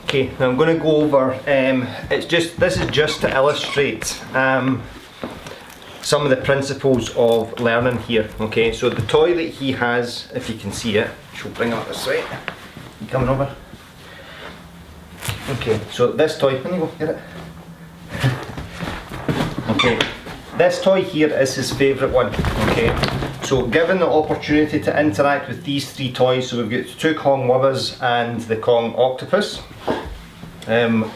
Okay, now I'm going to go over, this is just to illustrate some of the principles of learning here. Okay, so the toy that he has, if you can see it, she'll bring it up this way. You coming over? Okay, so this toy, can you go get it? Okay, this toy here is his favourite one. Okay, so given the opportunity to interact with these three toys, so we've got two Kong Wubbers and the Kong Octopus. And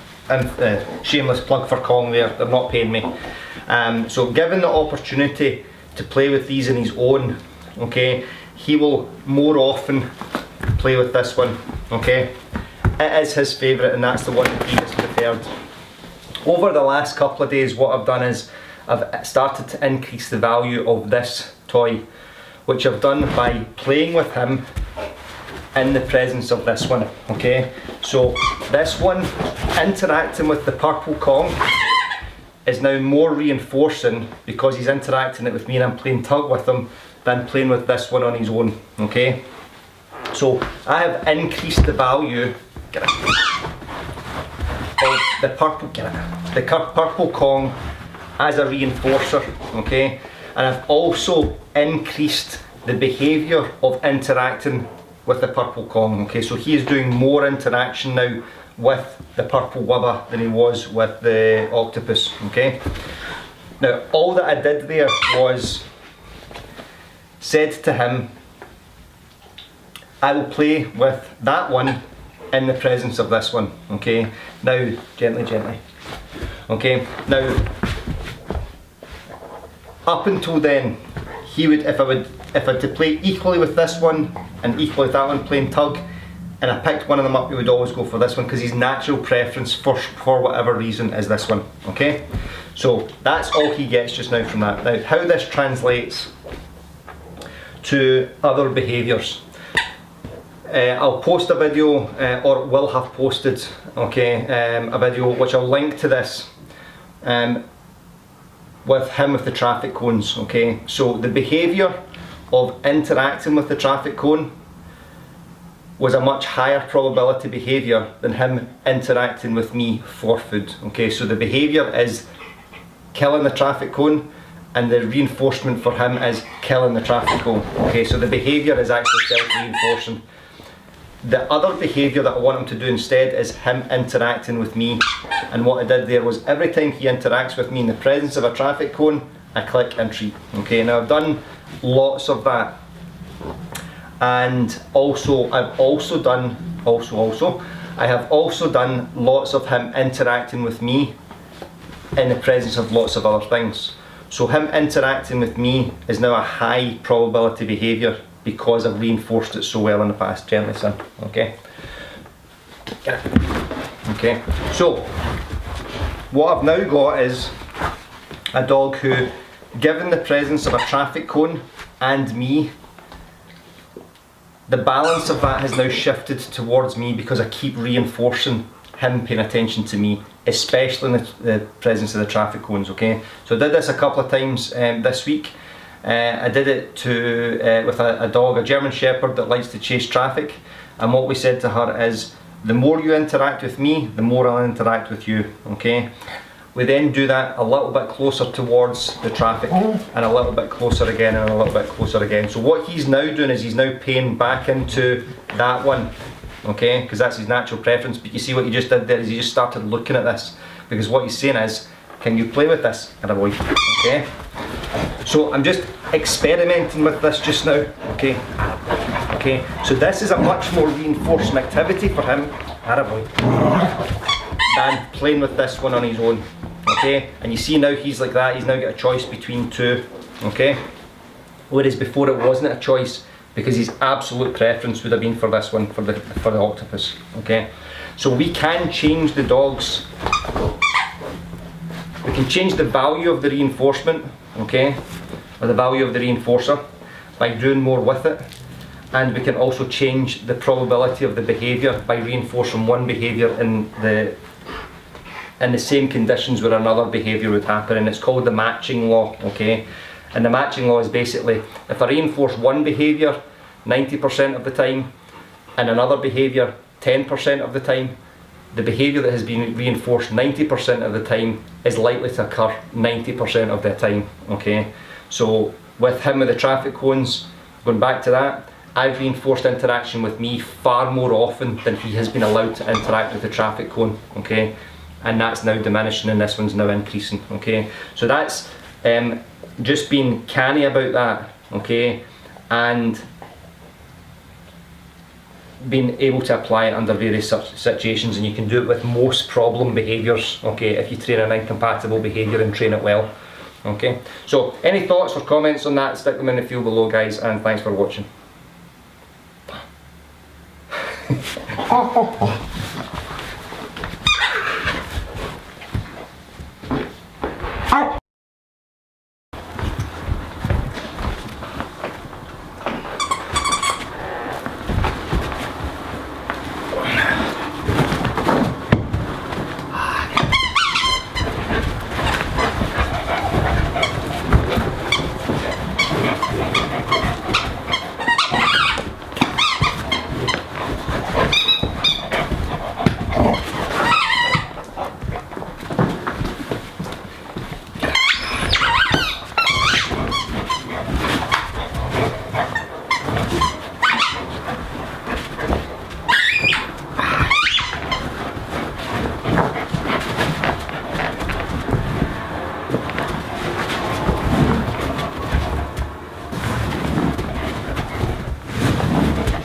shameless plug for Kong there, they're not paying me. So given the opportunity to play with these in his own, okay, he will more often play with this one. Okay, it is his favourite and that's the one that he has preferred. Over the last couple of days, what I've done is I've started to increase the value of this toy, which I've done by playing with him in the presence of this one. Okay, so this one interacting with the purple Kong is now more reinforcing because he's interacting it with me and I'm playing tug with him than playing with this one on his own. Okay, so I have increased the value of the purple Kong as a reinforcer. Okay, and I've also increased the behaviour of interacting with the purple Kong. Okay, so he is doing more interaction now with the purple Wubba than he was with the octopus. Okay, now all that I did there was said to him, I will play with that one in the presence of this one. Okay, now gently, gently. Okay, now up until then, he would, if I had to play equally with this one and equally with that one playing tug, and I picked one of them up, he would always go for this one because his natural preference for whatever reason is this one. Okay, so that's all he gets just now from that. Now how this translates to other behaviours. I'll post a video, or will have posted, okay, a video which I'll link to this with him with the traffic cones. Okay, so the behaviour of interacting with the traffic cone was a much higher probability behaviour than him interacting with me for food. Okay, so the behaviour is killing the traffic cone and the reinforcement for him is killing the traffic cone. Okay, so the behaviour is actually self-reinforcing. The other behaviour that I want him to do instead is him interacting with me, and what I did there was every time he interacts with me in the presence of a traffic cone, I click and treat. Okay, now I've done lots of that, and also I have also done lots of him interacting with me in the presence of lots of other things. So him interacting with me is now a high probability behaviour because I've reinforced it so well in the past. Gently, son. Okay. Okay. So what I've now got is a dog who, given the presence of a traffic cone and me, the balance of that has now shifted towards me because I keep reinforcing him paying attention to me, especially in the presence of the traffic cones. Okay, so I did this a couple of times this week. I did it with a dog, a German Shepherd that likes to chase traffic, and what we said to her is, the more you interact with me, the more I'll interact with you. Okay, we then do that a little bit closer towards the traffic and a little bit closer again and a little bit closer again. So what he's now doing is he's now paying back into that one, okay, because that's his natural preference. But you see what he just did there is he just started looking at this, because what he's saying is, can you play with this? Attaboy. Okay, so I'm just experimenting with this just now. Okay, okay, so this is a much more reinforcing activity for him, attaboy, than playing with this one on his own. Okay, and you see now he's like that, he's now got a choice between two. Okay, whereas before it wasn't a choice because his absolute preference would have been for this one, for the octopus. Okay, so we can change the dogs, we can change the value of the reinforcement, okay, or the value of the reinforcer by doing more with it, and we can also change the probability of the behaviour by reinforcing one behaviour in the same conditions where another behaviour would happen, and it's called the matching law. Okay, and the matching law is basically, if I reinforce one behaviour 90% of the time and another behaviour 10% of the time, the behaviour that has been reinforced 90% of the time is likely to occur 90% of the time, okay? So with him with the traffic cones, going back to that, I've reinforced interaction with me far more often than he has been allowed to interact with the traffic cone, okay? And that's now diminishing and this one's now increasing, okay? So that's just being canny about that, okay? And being able to apply it under various situations, and you can do it with most problem behaviours, okay, if you train an incompatible behaviour and train it well, okay. So any thoughts or comments on that, stick them in the field below, guys, and thanks for watching.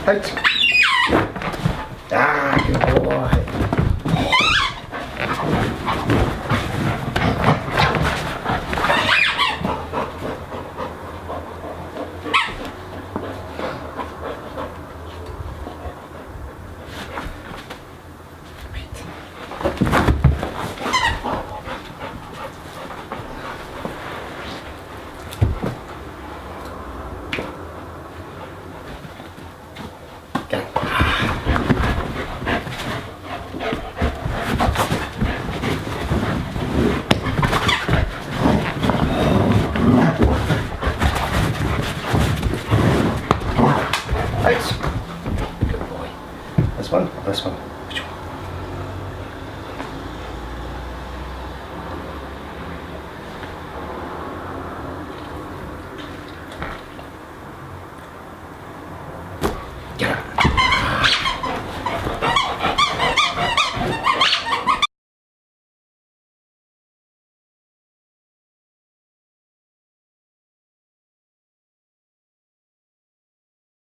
Out. Ah, good boy. Good boy. This one or this one?